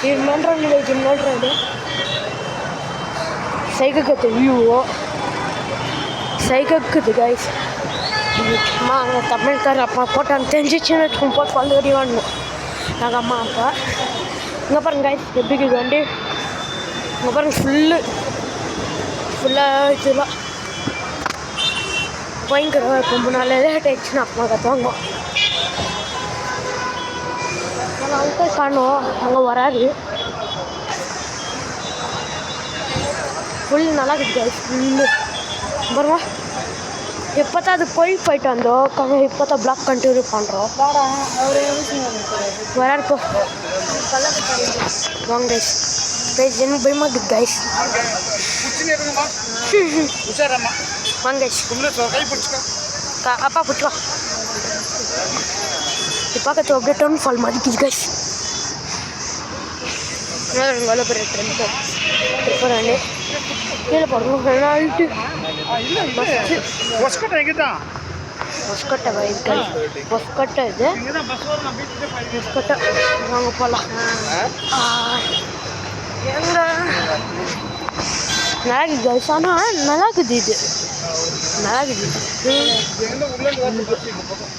இது பண்ணுறாங்க cycle view cycle guys சும்மா அங்கே தமிழ்கார அப்பா போட்டான்னு தெரிஞ்சிச்சுன்னு வச்சுக்கோங்க போட்டு பல்லு வாடணும் நாங்கள் அம்மா அப்பா இங்கே பாருங்க கைஸ் எப்படி இருக்குது வண்டி இங்கே பாருங்க ஃபுல்லாக இதெல்லாம் பயங்கர ரொம்ப நாள் லேட் ஆயிடுச்சுன்னு அப்பா கற்றுவாங்க அங்கிள் காணும் அங்கே வராது ஃபுல் நல்லா இருக்குது கைஸ் ஃபுல்லு பாருங்க இப்போ தான் அது போயிட்டு வந்தோம் இப்போ தான் பிளாக் கண்டினியூ பண்ணுறோம் வராது போ வாங்க கைஸ் கைஸ் எனக்கு பயமாக இருக்குது கைஸ் வாங்க கைஸ் அப்பா பிடிச்சிவா இப்போ பார்க்கறது அப்படியே டவுன் ஃபால் மதிக்குது கைஸ் எவ்வளோ பெரிய ட்ரெண்ட் கீழே போடுறோம் ரெனால்ட்டு ಹೊಸಕೋಟೆ ವೆಹಿಕಲ್ ಹೊಸಕೋಟೆ ಇದೆ ಹೊಸಕೋಟೆ வாங்க போகலாம் எங்க நல்லா இருக்குது கைஸ் ஆனால் நல்லா இருக்குது இது நல்லா இருக்குது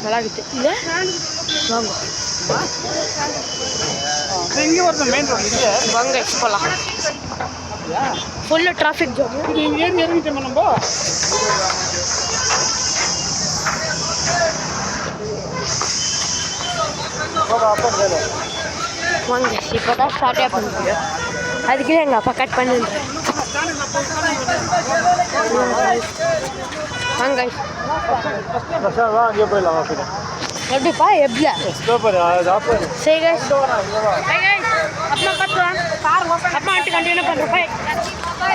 நல்லா இருக்குது இல்லை வாங்க வாங்க கைஸ் போகலாம் ஃபுல்லு டிராஃபிக் ஜாம் வாங்க இப்போ தான் ஸ்டார்ட்டே பண்ணுறோம் அதுக்குள்ளே எங்கள் அப்பா கட் பண்ணுறேன் வாங்க எப்படிப்பா எப்படியா சரி अपना कट अपना कंटिन्यू பண்ணுறோம்